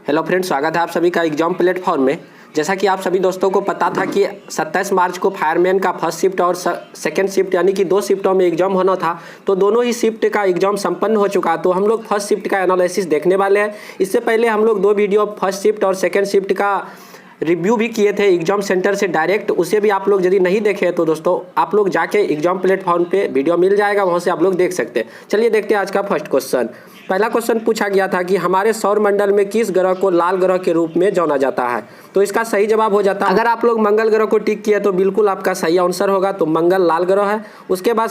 Hello friends, स्वागत है आप सभी का एग्जाम प्लेटफॉर्म में। जैसा कि आप सभी दोस्तों को पता था कि 27 मार्च को फायरमैन का फर्स्ट शिफ्ट और सेकंड शिफ्ट यानी कि 2 शिफ्टों में एग्जाम होना था, तो दोनों ही शिफ्ट का एग्जाम संपन्न हो चुका। तो हम लोग फर्स्ट शिफ्ट का एनालिसिस देखने वाले हैं। इससे पहले हम लोग 2 वीडियो फर्स्ट शिफ्ट और सेकेंड शिफ्ट का रिव्यू भी किए थे एग्जाम सेंटर से डायरेक्ट। उसे भी आप लोग यदि नहीं देखे तो दोस्तों आप लोग जाके एग्जाम प्लेटफॉर्म पे वीडियो मिल जाएगा, वहाँ से आप लोग देख सकते हैं। चलिए देखते हैं आज का फर्स्ट क्वेश्चन। पहला क्वेश्चन पूछा गया था कि हमारे सौर मंडल में किस ग्रह को लाल ग्रह के रूप में जाना जाता है। तो इसका सही जवाब हो जाता है, अगर आप लोग मंगल ग्रह को टिक किया तो बिल्कुल आपका सही आंसर होगा, तो मंगल लाल ग्रह है। उसके बाद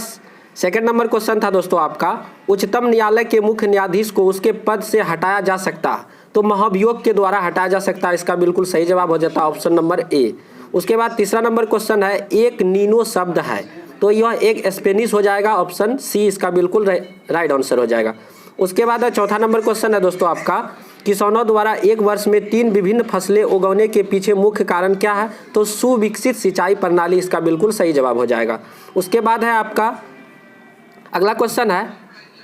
सेकंड नंबर क्वेश्चन था दोस्तों आपका, उच्चतम न्यायालय के मुख्य न्यायाधीश को उसके पद से हटाया जा सकता है, तो महाभियोग के द्वारा हटाया जा सकता है। इसका बिल्कुल सही जवाब हो जाता है ऑप्शन नंबर ए। उसके बाद तीसरा नंबर क्वेश्चन है, एक नीनो शब्द है, तो यह एक स्पेनिश हो जाएगा, ऑप्शन सी इसका बिल्कुल राइट आंसर हो जाएगा। उसके बाद चौथा नंबर क्वेश्चन है दोस्तों आपका, किसानों द्वारा एक वर्ष में 3 विभिन्न फसलें उगाने के पीछे मुख्य कारण क्या है, तो सुविकसित सिंचाई प्रणाली इसका बिल्कुल सही जवाब हो जाएगा। उसके बाद है आपका अगला क्वेश्चन है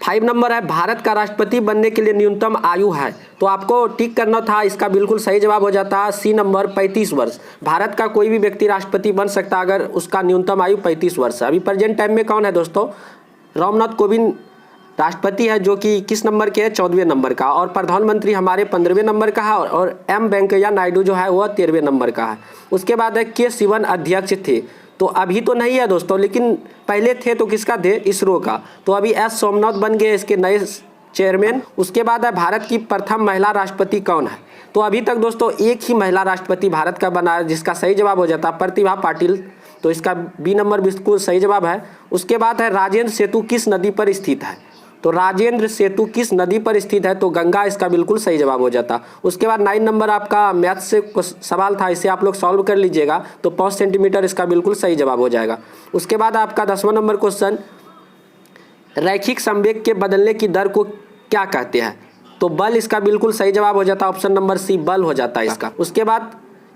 5 नंबर है, भारत का राष्ट्रपति बनने के लिए न्यूनतम आयु है, तो आपको टिक करना था, इसका बिल्कुल सही जवाब हो जाता है सी नंबर 35 वर्ष। भारत का कोई भी व्यक्ति राष्ट्रपति बन सकता है अगर उसका न्यूनतम आयु 35 वर्ष है। अभी प्रेजेंट टाइम में कौन है दोस्तों, रामनाथ कोविंद राष्ट्रपति है, जो कि किस नंबर के है, 14वें नंबर का, और प्रधानमंत्री हमारे 15वें नंबर का है, और एम वेंकैया नायडू जो है वह 13वें नंबर का है। उसके बाद है के शिवन अध्यक्ष थे, तो अभी तो नहीं है दोस्तों, लेकिन पहले थे तो किसका थे, इसरो का, तो अभी एस सोमनाथ बन गए इसके नए चेयरमैन। उसके बाद है भारत की प्रथम महिला राष्ट्रपति कौन है, तो अभी तक दोस्तों एक ही महिला राष्ट्रपति भारत का बना है, जिसका सही जवाब हो जाता है प्रतिभा पाटिल, तो इसका बी नंबर बिल्कुल सही जवाब है। उसके बाद है राजेंद्र सेतु किस नदी पर स्थित है, तो राजेंद्र सेतु किस नदी पर स्थित है, तो गंगा इसका बिल्कुल सही जवाब हो जाता। उसके बाद 9 नंबर आपका मैथ से सवाल था, इसे आप लोग सॉल्व कर लीजिएगा, तो 5 सेंटीमीटर इसका बिल्कुल सही जवाब हो जाएगा। उसके बाद आपका 10वां नंबर क्वेश्चन, रैखिक संवेग के बदलने की दर को क्या कहते हैं, तो बल इसका बिल्कुल सही जवाब हो जाता है, ऑप्शन नंबर सी बल हो जाता है इसका। उसके बाद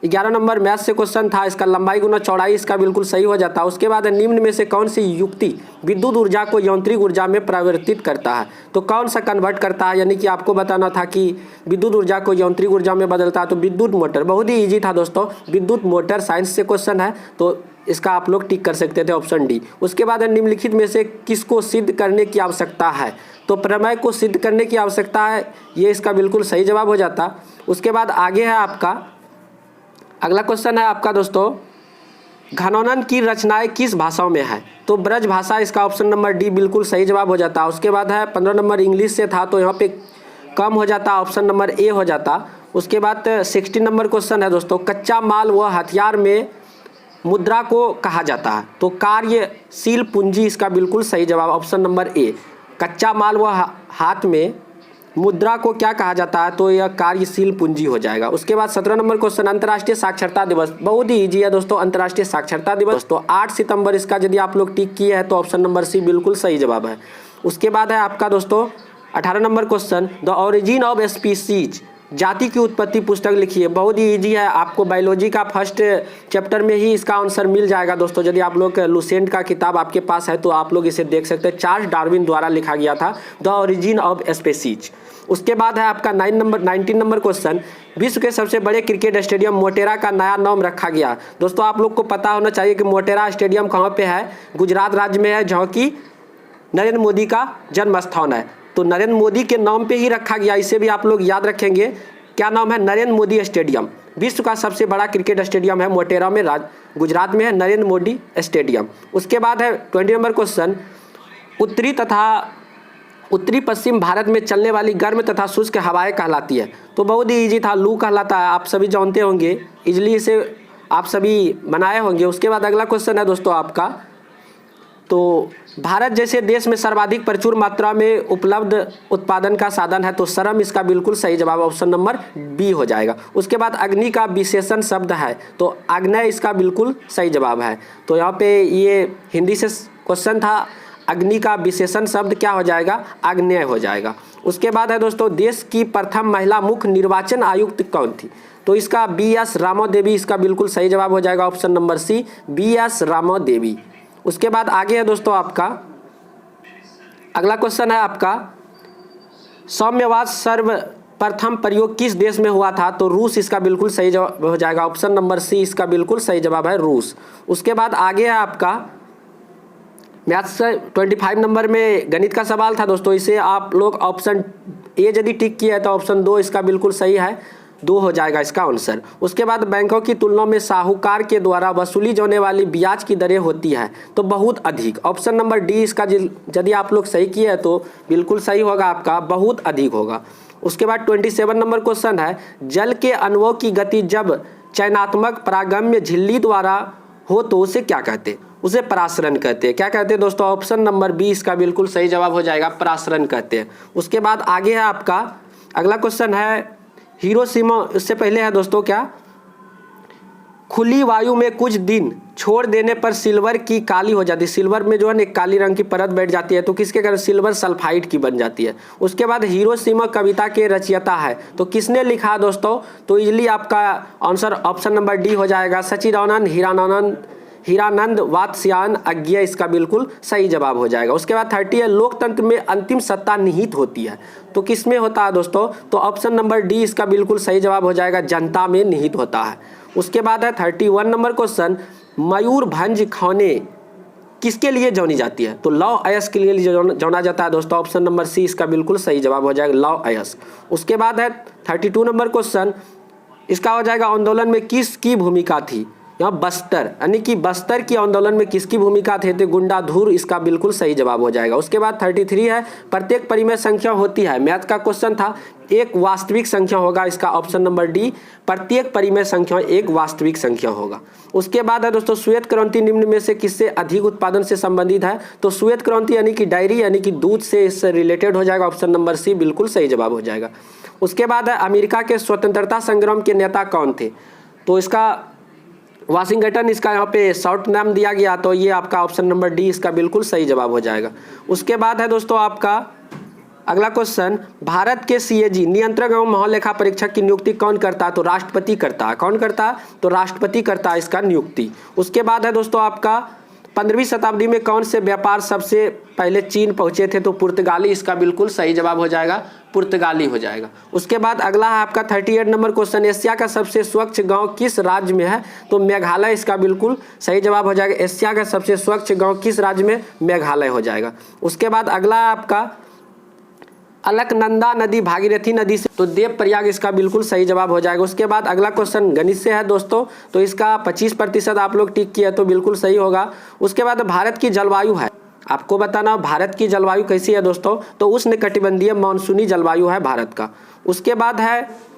11 नंबर मैथ से क्वेश्चन था, इसका लंबाई गुना चौड़ाई इसका बिल्कुल सही हो जाता है। उसके बाद निम्न में से कौन सी युक्ति विद्युत ऊर्जा को यांत्रिक ऊर्जा में परिवर्तित करता है, तो कौन सा कन्वर्ट करता है, यानी कि आपको बताना था कि विद्युत ऊर्जा को यांत्रिक ऊर्जा में बदलता है, तो विद्युत मोटर। बहुत ही ईजी था दोस्तों, विद्युत मोटर साइंस से क्वेश्चन है, तो इसका आप लोग टिक कर सकते थे, ऑप्शन डी। उसके बाद निम्नलिखित में से किसको सिद्ध करने की आवश्यकता है, तो प्रमेय को सिद्ध करने की आवश्यकता है, ये इसका बिल्कुल सही जवाब हो जाता। उसके बाद आगे है आपका अगला क्वेश्चन है आपका दोस्तों, घनौनन की रचनाएं किस भाषाओं में है, तो ब्रज भाषा इसका ऑप्शन नंबर डी बिल्कुल सही जवाब हो जाता। उसके बाद है 15 नंबर इंग्लिश से था, तो यहाँ पे कम हो जाता, ऑप्शन नंबर ए हो जाता। उसके बाद 16 नंबर क्वेश्चन है दोस्तों, कच्चा माल व हथियार में मुद्रा को कहा जाता है, तो कार्यशील पूंजी इसका बिल्कुल सही जवाब, ऑप्शन नंबर ए। कच्चा माल व हाथ में मुद्रा को क्या कहा जाता है, तो यह कार्यशील पूंजी हो जाएगा। उसके बाद 17 नंबर क्वेश्चन, अंतर्राष्ट्रीय साक्षरता दिवस, बहुत ही इजी है दोस्तों, अंतर्राष्ट्रीय साक्षरता दिवस तो 8 सितंबर इसका यदि आप लोग टिक किए हैं तो ऑप्शन नंबर सी बिल्कुल सही जवाब है। उसके बाद है आपका दोस्तों 18 number question, the origin of species, जाति की उत्पत्ति पुस्तक लिखिए। बहुत ही इजी है, आपको बायोलॉजी का फर्स्ट चैप्टर में ही इसका आंसर मिल जाएगा दोस्तों। यदि आप लोग लुसेंट का किताब आपके पास है तो आप लोग इसे देख सकते हैं, चार्ल्स डार्विन द्वारा लिखा गया था, द ओरिजिन ऑफ स्पीसीज। उसके बाद है आपका 19 नंबर क्वेश्चन, विश्व के सबसे बड़े क्रिकेट स्टेडियम मोटेरा का नया नाम रखा गया। दोस्तों आप लोग को पता होना चाहिए कि मोटेरा स्टेडियम कहाँ पे है, गुजरात राज्य में है, जहाँ की नरेंद्र मोदी का जन्म स्थान है, तो नरेंद्र मोदी के नाम पे ही रखा गया, इसे भी आप लोग याद रखेंगे। क्या नाम है, नरेंद्र मोदी स्टेडियम। विश्व का सबसे बड़ा क्रिकेट स्टेडियम है मोटेरा में, गुजरात में है, नरेंद्र मोदी स्टेडियम। उसके बाद है 20 नंबर क्वेश्चन, उत्तरी पश्चिम भारत में चलने वाली गर्म तथा शुष्क हवाएं कहलाती है, तो बहुत ही ईजी था, लू कहलाता है, आप सभी जानते होंगे, इजली इसे आप सभी बनाए होंगे। उसके बाद अगला क्वेश्चन है दोस्तों आपका, तो भारत जैसे देश में सर्वाधिक प्रचुर मात्रा में उपलब्ध उत्पादन का साधन है, तो श्रम इसका बिल्कुल सही जवाब, ऑप्शन नंबर बी हो जाएगा। उसके बाद अग्नि का विशेषण शब्द है, तो आग्नेय इसका बिल्कुल सही जवाब है। तो यहाँ पे ये हिंदी से क्वेश्चन था, अग्नि का विशेषण शब्द क्या हो जाएगा, आग्नेय हो जाएगा। उसके बाद है दोस्तों, देश की प्रथम महिला मुख्य निर्वाचन आयुक्त कौन थी, तो इसका बी.एस. रामो देवी इसका बिल्कुल सही जवाब हो जाएगा, ऑप्शन नंबर सी बी.एस. रामो देवी। उसके बाद आगे है दोस्तों आपका अगला क्वेश्चन है आपका, साम्यवाद सर्व प्रथम प्रयोग किस देश में हुआ था? तो रूस इसका बिल्कुल सही जवाब हो जाएगा। ऑप्शन नंबर सी इसका बिल्कुल सही जवाब है, रूस। उसके बाद आगे है आपका मैथ्स 25 नंबर में गणित का सवाल था दोस्तों। इसे आप लोग ऑप्शन ए यदि टिक किया है तो ऑप्शन 2 इसका बिल्कुल सही है, 2 हो जाएगा इसका आंसर। उसके बाद बैंकों की तुलना में साहूकार के द्वारा वसूली जाने वाली ब्याज की दरें होती है तो बहुत अधिक। ऑप्शन नंबर डी इसका यदि आप लोग सही किए हैं तो बिल्कुल सही होगा आपका, बहुत अधिक होगा। उसके बाद 27 नंबर क्वेश्चन है, जल के अणुओं की गति जब चयनात्मक परागम्य झिल्ली द्वारा हो तो उसे क्या कहते हैं? उसे परासरण कहते हैं। क्या कहते हैं दोस्तों? ऑप्शन नंबर बी इसका बिल्कुल सही जवाब हो जाएगा, परासरण कहते हैं। उसके बाद आगे है आपका अगला क्वेश्चन है हिरोशिमा। इससे पहले है दोस्तों क्या, खुली वायु में कुछ दिन छोड़ देने पर सिल्वर की काली हो जाती है। सिल्वर में जो है एक काली रंग की परत बैठ जाती है तो किसके कारण? सिल्वर सल्फाइड की बन जाती है। उसके बाद हिरोशिमा कविता के रचयिता है तो किसने लिखा दोस्तों? तो इजली आपका आंसर ऑप्शन नंबर डी हो जाएगा, सच्चिदानंद हीरानंद वात्स्यायन अज्ञेय इसका बिल्कुल सही जवाब हो जाएगा। उसके बाद 30 है, लोकतंत्र में अंतिम सत्ता निहित होती है तो किसमें होता है दोस्तों? तो ऑप्शन नंबर डी इसका बिल्कुल सही जवाब हो जाएगा, जनता में निहित होता है। उसके बाद है 31 नंबर क्वेश्चन, मयूरभंज खौने किसके लिए जानी जाती है? तो लौह अयस्क के लिए जाना जाता है दोस्तों। ऑप्शन नंबर सी इसका बिल्कुल सही जवाब हो जाएगा, लौह अयस्क। उसके बाद है 32 नंबर क्वेश्चन, इसका हो जाएगा आंदोलन में किसकी भूमिका थी? यहाँ बस्तर यानी कि बस्तर की आंदोलन में किसकी भूमिका थे? तो गुंडाधुर इसका बिल्कुल सही जवाब हो जाएगा। उसके बाद 33 है, प्रत्येक परिमेय संख्या होती है। मैथ का क्वेश्चन था, एक वास्तविक संख्या होगा इसका ऑप्शन नंबर डी, प्रत्येक परिमेय संख्या एक वास्तविक संख्या होगा। उसके बाद है दोस्तों श्वेत क्रांति निम्न में से किससे अधिक उत्पादन से संबंधित है? तो श्वेत क्रांति यानी कि डायरी यानी कि दूध से इससे रिलेटेड हो जाएगा, ऑप्शन नंबर सी बिल्कुल सही जवाब हो जाएगा। उसके बाद है अमेरिका के स्वतंत्रता संग्राम के नेता कौन थे? तो इसका वाशिंगटन इसका यहाँ पे शॉर्ट नाम दिया गया तो ये आपका ऑप्शन नंबर डी इसका बिल्कुल सही जवाब हो जाएगा। उसके बाद है दोस्तों आपका अगला क्वेश्चन, भारत के सीएजी नियंत्रक एवं महालेखा परीक्षक की नियुक्ति कौन करता है? तो राष्ट्रपति करता है। कौन करता है? तो राष्ट्रपति करता है इसका नियुक्ति। उसके बाद है दोस्तों आपका 15वीं शताब्दी में कौन से व्यापार सबसे पहले चीन पहुंचे थे? तो पुर्तगाली इसका बिल्कुल सही जवाब हो जाएगा, पुर्तगाली हो जाएगा। उसके बाद अगला है आपका 38 नंबर क्वेश्चन, एशिया का सबसे स्वच्छ गांव किस राज्य में है? तो मेघालय इसका बिल्कुल सही जवाब हो जाएगा। एशिया का सबसे स्वच्छ गांव किस राज्य में? मेघालय हो जाएगा। उसके बाद अगला है आपका अलकनंदा नदी भागीरथी नदी से तो देवप्रयाग इसका बिल्कुल सही जवाब हो जाएगा। उसके बाद अगला क्वेश्चन गणित से है दोस्तों, तो इसका 25% आप लोग टिक किया तो बिल्कुल सही होगा। उसके बाद भारत की जलवायु है, आपको बताना भारत की जलवायु कैसी है दोस्तों? तो उष्णकटिबंधीय मानसूनी जलवायु है भारत का। उसके बाद है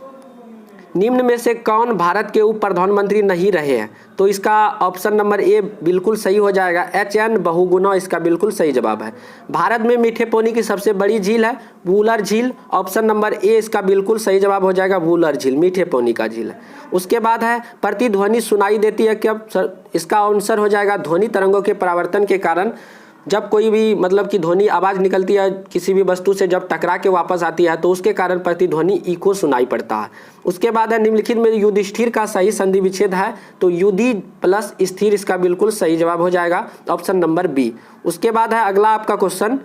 निम्न में से कौन भारत के उप प्रधानमंत्री नहीं रहे हैं? तो इसका ऑप्शन नंबर ए बिल्कुल सही हो जाएगा, HN बहुगुणा इसका बिल्कुल सही जवाब है। भारत में मीठे पानी की सबसे बड़ी झील है वूलर झील, ऑप्शन नंबर ए इसका बिल्कुल सही जवाब हो जाएगा, वूलर झील मीठे पानी का झील है। उसके बाद है प्रतिध्वनि सुनाई देती है कब? इसका आंसर हो जाएगा ध्वनि तरंगों के परावर्तन के कारण। जब कोई भी मतलब कि ध्वनि आवाज़ निकलती है किसी भी वस्तु से जब टकरा के वापस आती है तो उसके कारण प्रतिध्वनि इको सुनाई पड़ता है। उसके बाद है निम्नलिखित में युधिष्ठिर का सही संधि विच्छेद है? तो युधि प्लस स्थिर इसका बिल्कुल सही जवाब हो जाएगा, ऑप्शन नंबर बी। उसके बाद है अगला आपका क्वेश्चन,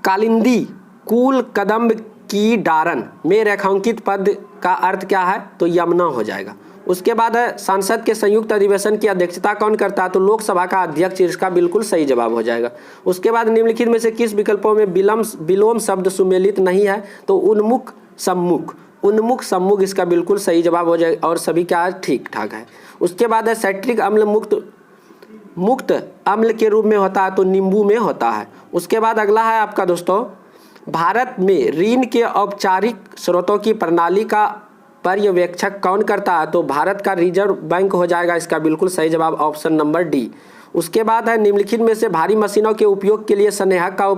कालिंदी कुल कदम्ब की डारन में रेखांकित पद का अर्थ क्या है? तो यमुना हो जाएगा। उसके बाद है संसद के संयुक्त अधिवेशन की अध्यक्षता कौन करता है? तो लोकसभा का अध्यक्ष इसका बिल्कुल सही जवाब हो जाएगा। उसके बाद निम्नलिखित में से किस विकल्पों में विलोम शब्द सुमेलित नहीं है? तो उन्मुख सम्मुख इसका बिल्कुल सही जवाब हो जाएगा और सभी क्या ठीक ठाक है। उसके बाद है सैट्रिक अम्ल मुक्त अम्ल के रूप में होता है तो नींबू में होता है। उसके बाद अगला है आपका दोस्तों, भारत में ऋण के औपचारिक स्रोतों की प्रणाली का पर्यवेक्षक कौन करता है? तो भारत का रिजर्व बैंक हो जाएगा इसका बिल्कुल सही जवाब, ऑप्शन नंबर डी। उसके बाद है निम्नलिखित में से भारी मशीनों के उपयोग के लिए संदेहक का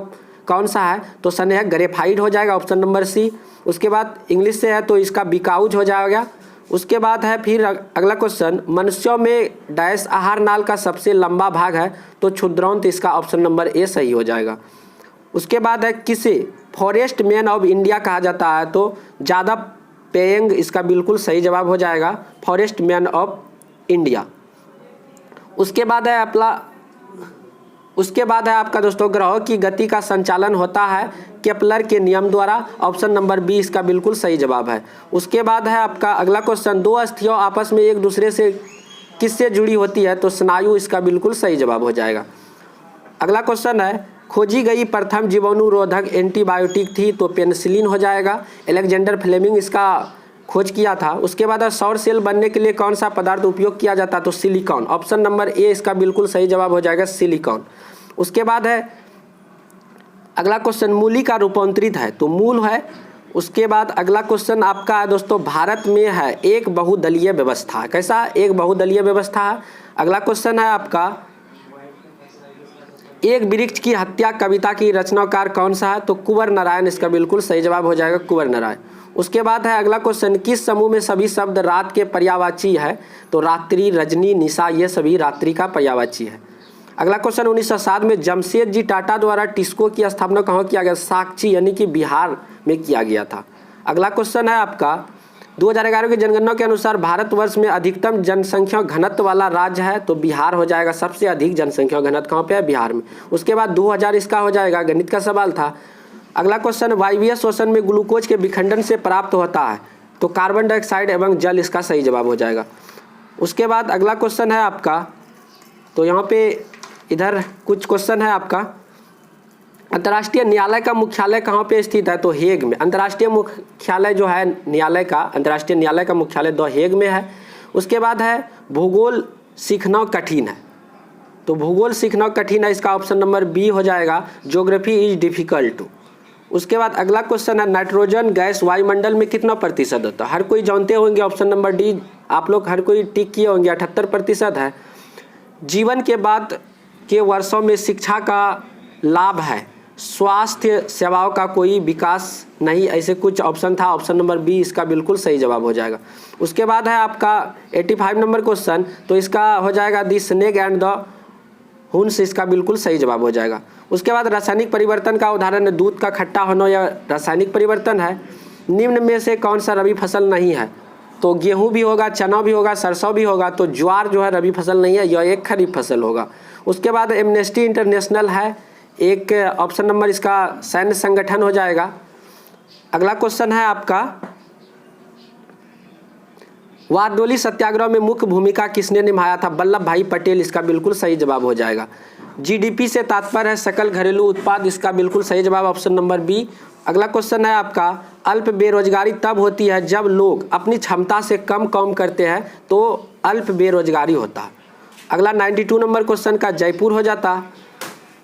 कौन सा है? तो संदेहक ग्रेफाइट हो जाएगा, ऑप्शन नंबर सी। उसके बाद इंग्लिश से है तो इसका बिकाउज हो जाएगा। उसके बाद है फिर अगला क्वेश्चन, मनुष्यों में डैश आहार नाल का सबसे लंबा भाग है? तो क्षुद्रांत इसका ऑप्शन नंबर ए सही हो जाएगा। उसके बाद है किसे फॉरेस्ट मैन ऑफ इंडिया कहा जाता है? तो ज़्यादा पेयंग इसका बिल्कुल सही जवाब हो जाएगा, फॉरेस्ट मैन ऑफ इंडिया। उसके बाद है अपना उसके बाद है आपका दोस्तों ग्रहों की गति का संचालन होता है केपलर के नियम द्वारा। ऑप्शन नंबर बी इसका बिल्कुल सही जवाब है। उसके बाद है आपका अगला क्वेश्चन, दो अस्थियां आपस में एक दूसरे से किससे जुड़ी होती है? तो स्नायु इसका बिल्कुल सही जवाब हो जाएगा। अगला क्वेश्चन है, खोजी गई प्रथम जीवाणुरोधक एंटीबायोटिक थी? तो पेनिसिलिन हो जाएगा। अलेक्जेंडर फ्लेमिंग इसका खोज किया था। उसके बाद सौर सेल बनने के लिए कौन सा पदार्थ उपयोग किया जाता? तो सिलिकॉन। ऑप्शन नंबर ए इसका बिल्कुल सही जवाब हो जाएगा, सिलिकॉन। उसके बाद है अगला क्वेश्चन, मूली का रूपांतरित है? तो मूल है। उसके बाद अगला क्वेश्चन आपका है दोस्तों, भारत में है एक बहुदलीय व्यवस्था। कैसा? एक बहुदलीय व्यवस्था है। अगला क्वेश्चन है आपका, एक वृक्ष की हत्या कविता की रचनाकार कौन सा है? तो कुंवर नारायण इसका बिल्कुल सही जवाब हो जाएगा, कुंवर नारायण। उसके बाद है अगला क्वेश्चन, किस समूह में सभी शब्द रात के पर्यायवाची है? तो रात्रि, रजनी, निशा ये सभी रात्रि का पर्यायवाची है। अगला क्वेश्चन, 1907 में जमशेद जी टाटा द्वारा टिस्को की स्थापना कहाँ किया गया? साक्षी यानी कि बिहार में किया गया था। अगला क्वेश्चन है आपका, 2011 की जनगणना के अनुसार भारतवर्ष में अधिकतम जनसंख्या घनत्व वाला राज्य है? तो बिहार हो जाएगा। सबसे अधिक जनसंख्या घनत्व कहाँ पे है? बिहार में। उसके बाद 2000 इसका हो जाएगा, गणित का सवाल था। अगला क्वेश्चन, वायवीय श्वसन में ग्लूकोज के विखंडन से प्राप्त होता है? तो कार्बन डाइऑक्साइड एवं जल इसका सही जवाब हो जाएगा। उसके बाद अगला क्वेश्चन है आपका, तो यहाँ पे इधर कुछ क्वेश्चन है आपका, अंतर्राष्ट्रीय न्यायालय का मुख्यालय कहाँ पे स्थित है? तो हेग में। अंतर्राष्ट्रीय मुख्यालय जो है न्यायालय का, अंतर्राष्ट्रीय न्यायालय का मुख्यालय द हेग में है। उसके बाद है भूगोल सीखना कठिन है? तो भूगोल सीखना कठिन है, इसका ऑप्शन नंबर बी हो जाएगा, ज्योग्राफी इज डिफिकल्ट टू। उसके बाद अगला क्वेश्चन है, नाइट्रोजन गैस वायुमंडल में कितना प्रतिशत होता है? हर कोई जानते होंगे, ऑप्शन नंबर डी आप लोग हर कोई टिक किए होंगे, 78% है। जीवन के बाद के वर्षों में शिक्षा का लाभ है, स्वास्थ्य सेवाओं का कोई विकास नहीं, ऐसे कुछ ऑप्शन था। ऑप्शन नंबर बी इसका बिल्कुल सही जवाब हो जाएगा। उसके बाद है आपका 85 नंबर क्वेश्चन, तो इसका हो जाएगा द स्नेक एंड द हुंस, इसका बिल्कुल सही जवाब हो जाएगा। उसके बाद रासायनिक परिवर्तन का उदाहरण है दूध का खट्टा होना, या रासायनिक परिवर्तन है। निम्न में से कौन सा रबी फसल नहीं है? तो गेहूं भी होगा, चना भी होगा, सरसों भी होगा। तो ज्वार जो है रबी फसल नहीं है, यह एक खरीफ फसल होगा। उसके बाद एमनेस्टी इंटरनेशनल है, एक ऑप्शन नंबर इसका सैन्य संगठन हो जाएगा। अगला क्वेश्चन है आपका, वारडोली सत्याग्रह में मुख्य भूमिका किसने निभाया था? वल्लभ भाई पटेल, इसका बिल्कुल सही जवाब हो जाएगा। जीडीपी से तात्पर्य है सकल घरेलू उत्पाद, इसका बिल्कुल सही जवाब ऑप्शन नंबर बी। अगला क्वेश्चन है आपका, अल्प बेरोजगारी तब होती है जब लोग अपनी क्षमता से कम काम करते हैं, तो अल्प बेरोजगारी होता है। अगला 92 नंबर क्वेश्चन का जयपुर हो जाता।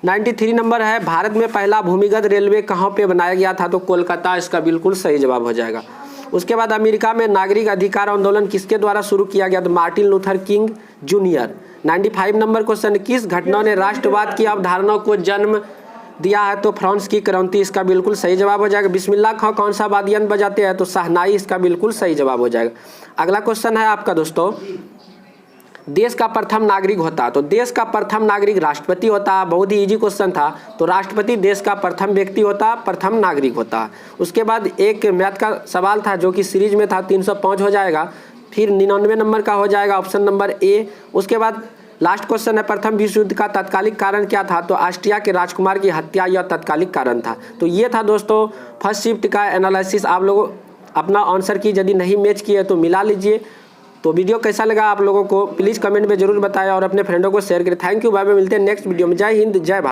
93 नंबर है, भारत में पहला भूमिगत रेलवे कहाँ पे बनाया गया था? तो कोलकाता, इसका बिल्कुल सही जवाब हो जाएगा। उसके बाद अमेरिका में नागरिक अधिकार आंदोलन किसके द्वारा शुरू किया गया? तो Martin Luther king junior. 95 number question, किस घटना ने राष्ट्रवाद की अवधारणा को जन्म दिया है? तो फ्रांस की क्रांति, इसका बिल्कुल सही जवाब हो जाएगा। बिस्मिल्लाह खां कौन सा वाद्य यंत्र बजाते हैं? तो शहनाई, इसका बिल्कुल सही जवाब हो जाएगा। अगला क्वेश्चन है आपका दोस्तों, देश का प्रथम नागरिक होता है? तो देश का प्रथम नागरिक राष्ट्रपति होता है। बहुत ही इजी क्वेश्चन था। तो राष्ट्रपति देश का प्रथम व्यक्ति होता है, प्रथम नागरिक होता है। उसके बाद एक मैथ का सवाल था जो कि सीरीज में था, 305 हो जाएगा। फिर 99 नंबर का हो जाएगा ऑप्शन नंबर ए। उसके बाद लास्ट क्वेश्चन है, प्रथम विश्व युद्ध का तत्कालिक कारण क्या था? तो ऑस्ट्रिया के राजकुमार की हत्या यह तत्कालिक कारण था। तो ये था दोस्तों फर्स्ट शिफ्ट का एनालिसिस। आप लोगों अपना आंसर की यदि नहीं मैच किए तो मिला लीजिए। तो वीडियो कैसा लगा आप लोगों को प्लीज़ कमेंट में जरूर बताएं और अपने फ्रेंडों को शेयर करें। थैंक यू, बाय बाय, मिलते हैं नेक्स्ट वीडियो में। जय हिंद, जय भारत।